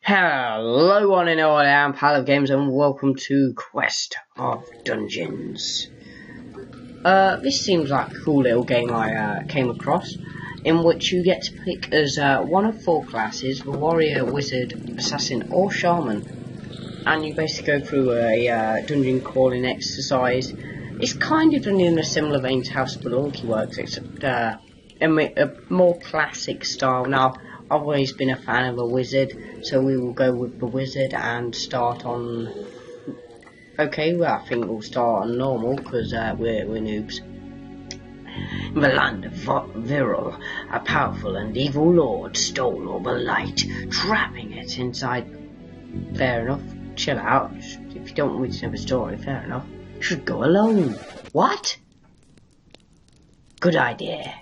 Hello one and all, I am Palofgames and welcome to Quest of Dungeons. This seems like a cool little game I came across, in which you get to pick as one of four classes: the warrior, wizard, assassin or shaman. And you basically go through a dungeon crawling exercise. It's kind of in a similar vein to how Spelunky works, except a more classic style. Now, I've always been a fan of a wizard, so we will go with the wizard and start on... Okay, well, I think we'll start on normal, because we're noobs. In the land of Viril, a powerful and evil lord stole all the light, trapping it inside... Fair enough, chill out. If you don't want me to know the story, fair enough. You should go alone. What? Good idea.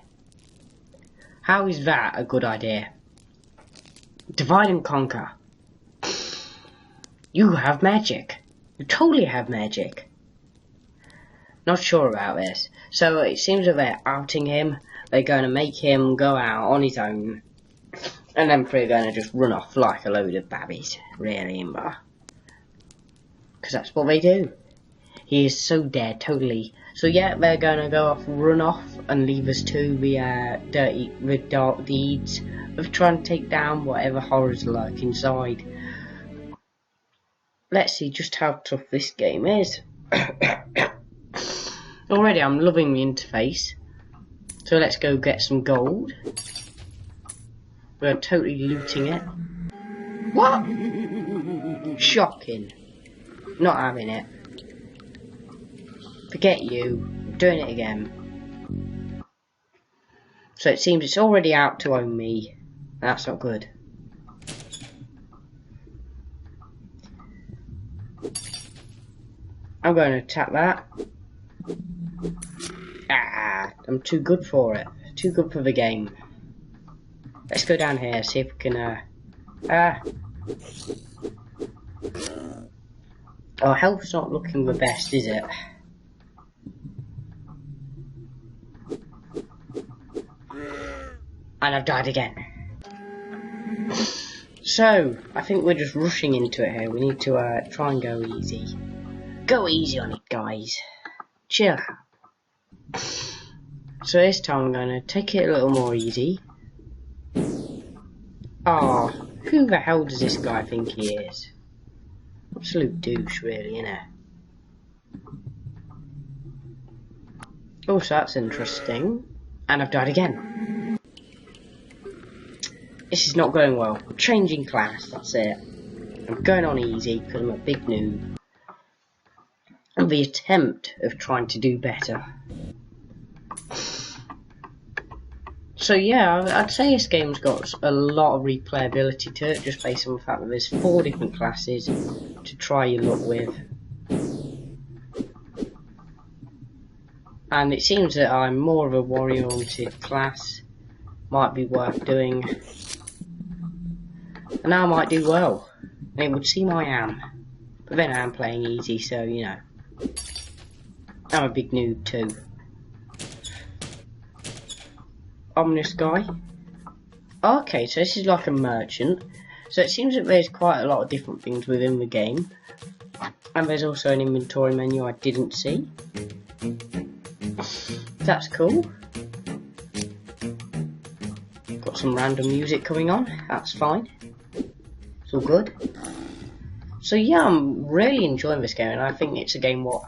How is that a good idea? Divide and conquer. You have magic. You totally have magic. Not sure about this. So it seems that they're outing him. They're going to make him go out on his own. And then they're going to just run off like a load of babbies. Really, Imba. Because that's what they do. He is so dead, totally. So yeah, they're going to go off, run off, and leave us to the dark deeds of trying to take down whatever horrors lurk inside. Let's see just how tough this game is. Already I'm loving the interface. So let's go get some gold. We're totally looting it. What? Shocking. Not having it. Forget you. I'm doing it again. So it seems it's already out to own me. That's not good. I'm going to attack that. Ah, I'm too good for it. Too good for the game. Let's go down here, see if we can, Oh, health's not looking the best, is it? And I've died again. So, I think we're just rushing into it here. We need to try and go easy. Go easy on it, guys. Chill out. So this time I'm going to take it a little more easy. Ah, who the hell does this guy think he is? Absolute douche, really, innit? Oh, so that's interesting. And I've died again. This is not going well. I'm changing class, that's it. I'm going on easy because I'm a big noob. And the attempt of trying to do better. So yeah, I'd say this game's got a lot of replayability to it, just based on the fact that there's 4 different classes to try your luck with. And it seems that I'm more of a warrior-oriented class. Might be worth doing. And I might do well. And it would seem I am. But then I am playing easy, so you know. I'm a big noob too. Ominous guy. Okay, so this is like a merchant. So it seems that there's quite a lot of different things within the game. And there's also an inventory menu I didn't see. That's cool. Got some random music coming on. That's fine. It's all good. So yeah, I'm really enjoying this game, and I think it's a game what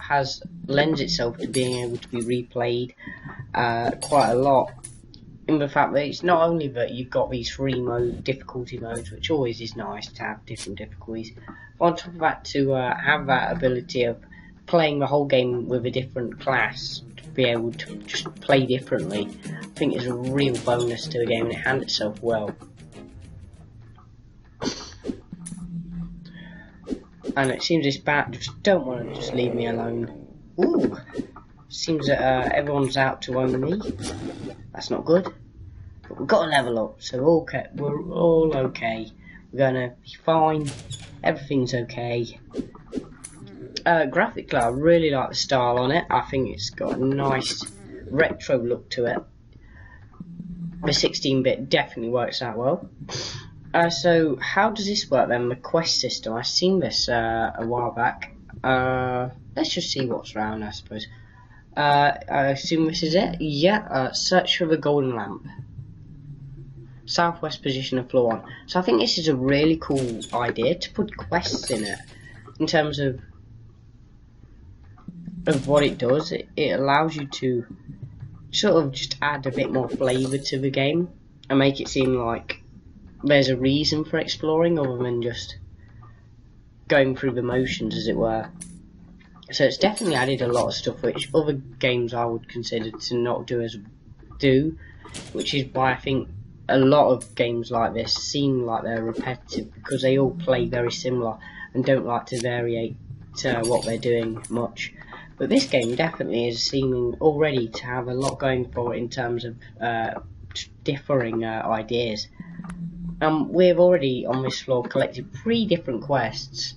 lends itself to being able to be replayed quite a lot. In the fact that it's not only that you've got these 3 difficulty modes, which always is nice to have different difficulties, but on top of that to have that ability of playing the whole game with a different class, to be able to just play differently, I think is a real bonus to the game, and it handles itself well. And it seems this bat just don't want to just leave me alone. Ooh, seems that everyone's out to own me. That's not good. But we've got to level up, so we're all okay. We're gonna be fine. Everything's okay. Graphically, I really like the style on it. I think it's got a nice retro look to it. The 16-bit definitely works out well. So how does this work then? The quest system. I've seen this a while back. Let's just see what's around, I suppose. I assume this is it. Yeah. Search for the golden lamp. Southwest position of floor 1. So I think this is a really cool idea to put quests in it. In terms of what it does, it allows you to sort of just add a bit more flavour to the game and make it seem like there's a reason for exploring other than just going through the motions, as it were. So it's definitely added a lot of stuff which other games I would consider to not do, which is why I think a lot of games like this seem like they're repetitive, because they all play very similar and don't like to vary what they're doing much. But this game definitely is seeming already to have a lot going for it in terms of differing ideas. We've already on this floor collected 3 different quests,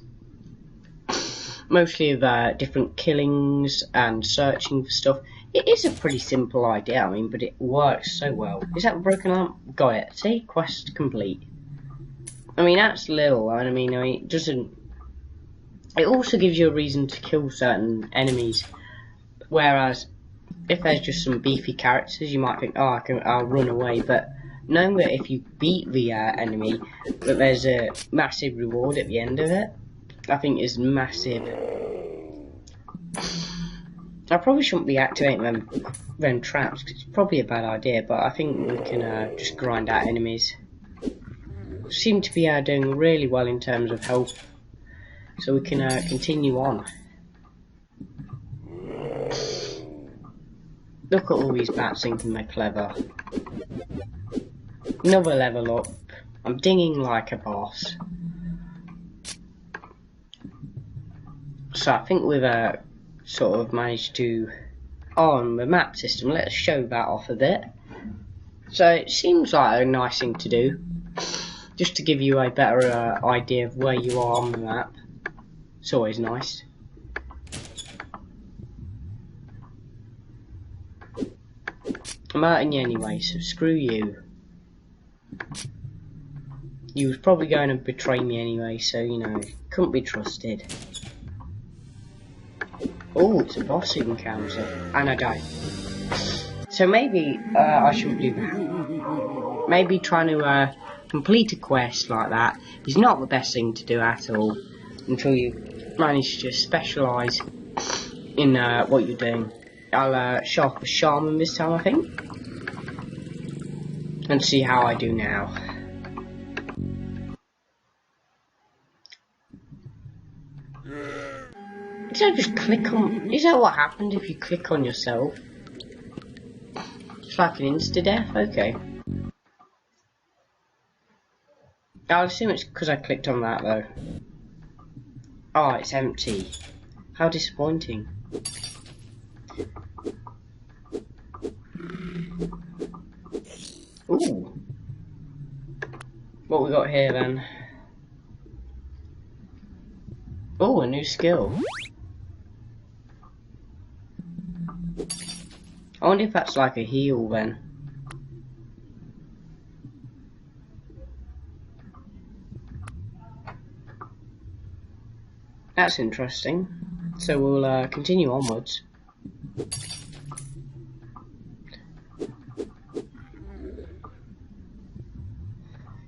mostly of different killings and searching for stuff. It is a pretty simple idea, I mean, but it works so well. Is that a broken lamp? Got it. See, quest complete. I mean, that's little. I mean, it doesn't. It also gives you a reason to kill certain enemies, whereas if there's just some beefy characters, you might think, oh, I'll run away. But knowing that if you beat the enemy, that there's a massive reward at the end of it, I think is massive. I probably shouldn't be activating them traps, because it's probably a bad idea, but I think we can just grind out enemies. Seem to be doing really well in terms of health, so we can continue on. Look at all these bats thinking they're clever. Another level up. I'm dinging like a boss. So I think we've sort of managed to, on the map system, let's show that off a bit. So it seems like a nice thing to do, just to give you a better idea of where you are on the map. It's always nice. I'm hurting you anyway, so screw you. You was probably going to betray me anyway, so you know, couldn't be trusted. Oh, it's a boss encounter, and I died. So maybe I shouldn't do that. Maybe trying to complete a quest like that is not the best thing to do at all, until you manage to specialise in what you're doing. I'll show off the shaman this time, I think, and see how I do now. Did I just click on? Is that what happened if you click on yourself? It's like an insta-death? Okay. I'll assume it's because I clicked on that though. Oh, it's empty. How disappointing. Ooh. What we got here then? Oh, a new skill. I wonder if that's like a heal then. That's interesting. So we'll continue onwards.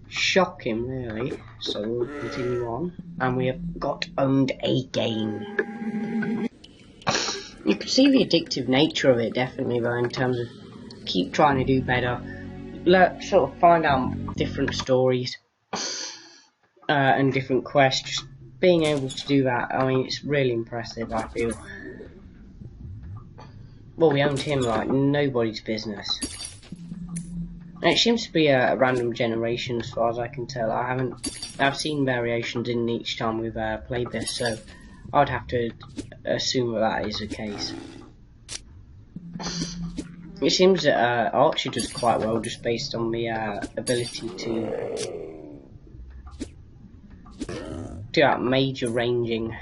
Shock him really. So we'll continue on. And we have got owned a game. You can see the addictive nature of it definitely though, in terms of keep trying to do better, sort of find out different stories and different quests. Just being able to do that, I mean, it's really impressive, I feel. Well, we owned him like nobody's business. And it seems to be a random generation as far as I can tell. I've seen variations in each time we've played this, so I'd have to assume that is the case. It seems that Archie does quite well just based on the ability to do that major ranging.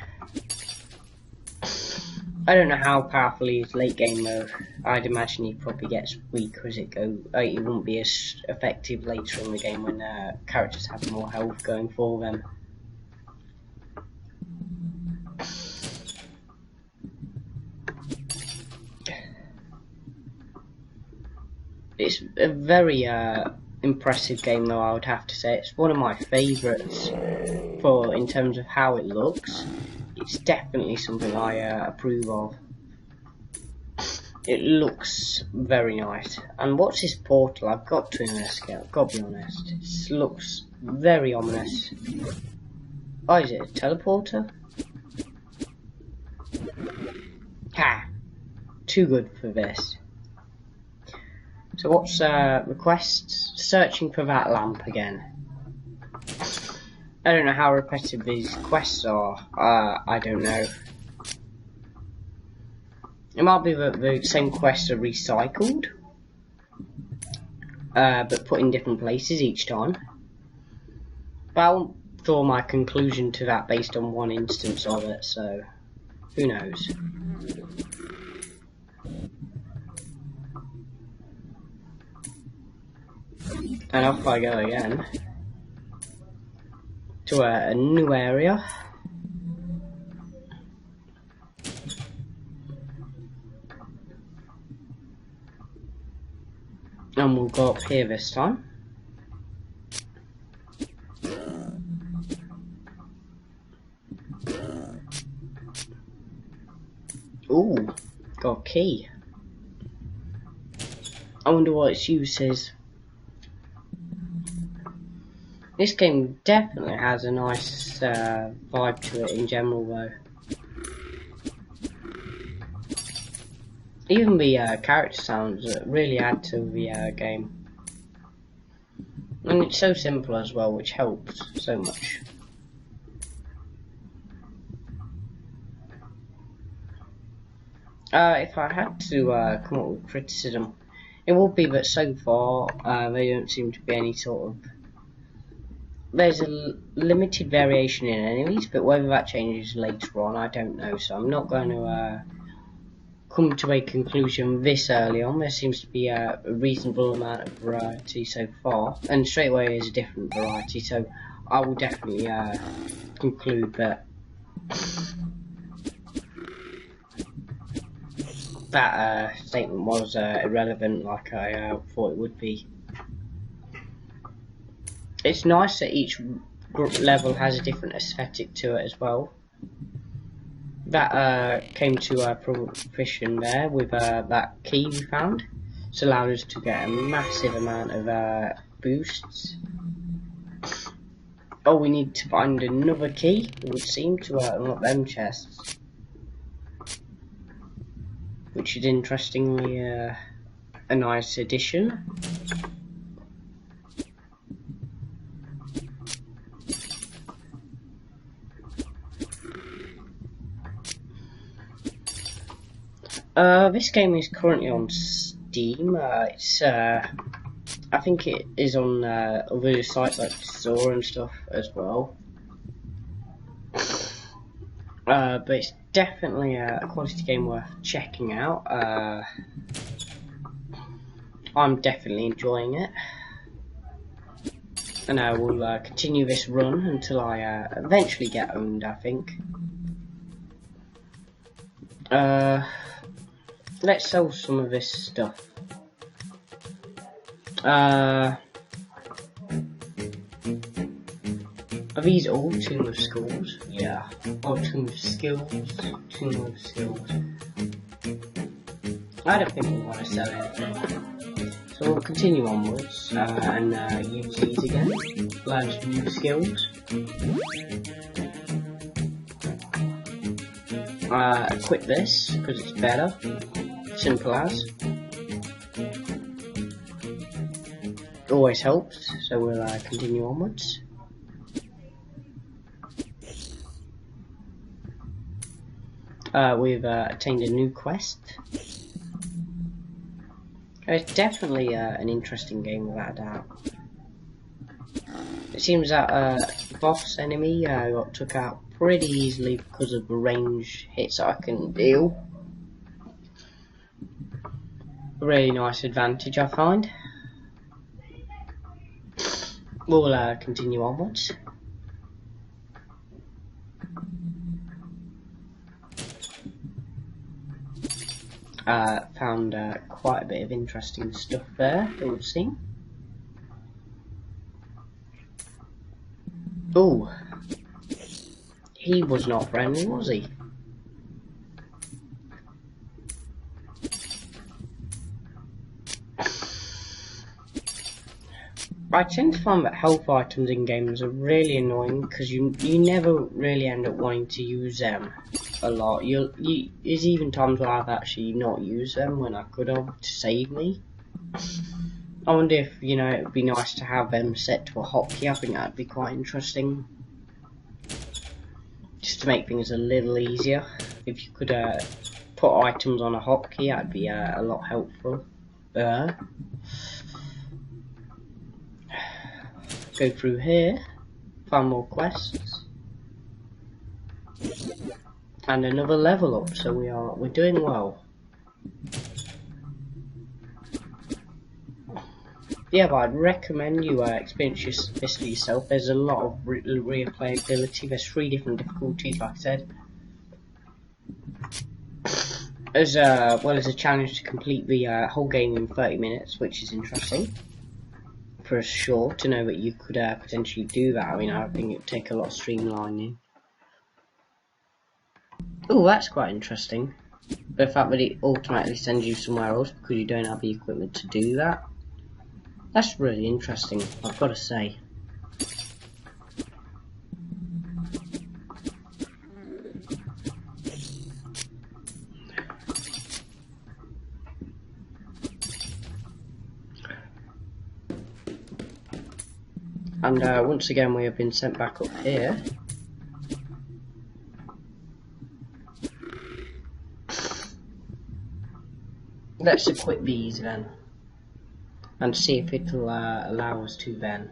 I don't know how powerful he is late game though. I'd imagine he probably gets weaker as it goes. He won't be as effective later in the game when characters have more health going for them. It's a very impressive game though, I would have to say. It's one of my favourites for in terms of how it looks. It's definitely something I approve of. It looks very nice. And what's this portal? I've got to investigate, I've got to be honest. It looks very ominous. Oh, is it a teleporter? Ha! Too good for this. So what's requests? Searching for that lamp again. I don't know how repetitive these quests are. I don't know. It might be that the same quests are recycled, but put in different places each time. But I won't draw my conclusion to that based on one instance of it, so who knows. And off I go again to a new area. And we'll go up here this time. Ooh, got a key. I wonder what its use is. This game definitely has a nice vibe to it in general though. Even the character sounds really add to the game. And it's so simple as well, which helps so much. If I had to come up with criticism, it would be that so far there don't seem to be any sort of... There's a limited variation in enemies, but whether that changes later on, I don't know. So I'm not going to come to a conclusion this early on. There seems to be a reasonable amount of variety so far, and straight away there's a different variety. So I will definitely conclude that that statement was irrelevant, like I thought it would be. It's nice that each level has a different aesthetic to it as well. That came to fruition there with that key we found. It's allowed us to get a massive amount of boosts. Oh, we need to find another key, it would seem, to unlock them chests. Which is interestingly a nice addition. This game is currently on Steam. It's I think it is on other sites like Store and stuff as well. But it's definitely a quality game worth checking out. I'm definitely enjoying it, and I will continue this run until I eventually get owned, I think. Let's sell some of this stuff. Are these all Tomb of Skulls? Yeah. Oh, Tomb of Skills. Tomb of Skills. I don't think we want to sell anything. So we'll continue onwards and use these again. Learn some new skills. Equip this because it's better. Simple as. Always helps, so we'll continue onwards. We've attained a new quest. It's definitely an interesting game without a doubt. It seems that boss enemy got took out pretty easily because of the range hits that I can deal. a really nice advantage, I find. We'll continue onwards. Found quite a bit of interesting stuff there, it would seem. Oh, he was not friendly, was he? I tend to find that health items in games are really annoying because you never really end up wanting to use them a lot. There's even times where I've actually not used them when I could have to save me. I wonder if, you know, it would be nice to have them set to a hotkey. I think that'd be quite interesting. Just to make things a little easier. If you could put items on a hotkey, that'd be a lot helpful. Go through here, find more quests, and another level up. So we're doing well. Yeah, but I'd recommend you experience this for yourself. There's a lot of replayability. There's 3 different difficulties, like I said. As well as a challenge to complete the whole game in 30 minutes, which is interesting. For sure, to know that you could potentially do that. I mean, I think it would take a lot of streamlining. Oh, that's quite interesting. The fact that it automatically sends you somewhere else because you don't have the equipment to do that. That's really interesting, I've got to say. And once again we have been sent back up here. Let's equip these then, and see if it'll allow us to then.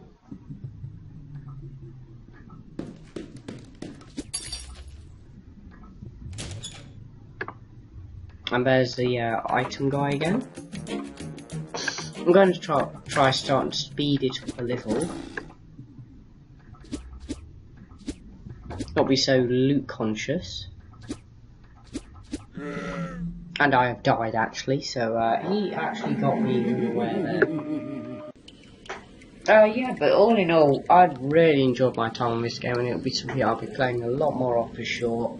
And there's the item guy again. I'm going to try starting to speed it up a little. Not be so loot conscious. And I have died actually, so he actually got me unaware there. Yeah, but all in all, I've really enjoyed my time on this game, and it'll be something I'll be playing a lot more of for sure.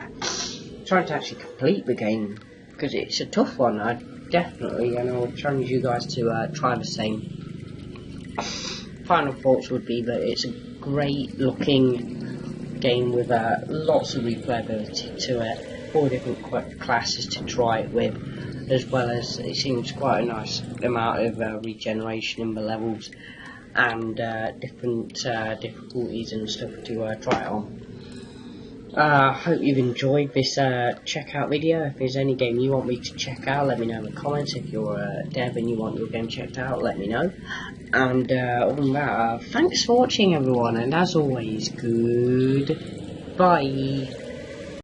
Trying to actually complete the game, because it's a tough one. I definitely, and I'll challenge you guys to try the same. Final thoughts would be that it's a great looking game with lots of replayability to it. 4 different classes to try it with, as well as it seems quite a nice amount of regeneration in the levels, and different difficulties and stuff to try it on. Hope you've enjoyed this checkout video. If there's any game you want me to check out, let me know in the comments. If you're a dev and you want your game checked out, let me know. And other than that, thanks for watching everyone, and as always, goodbye.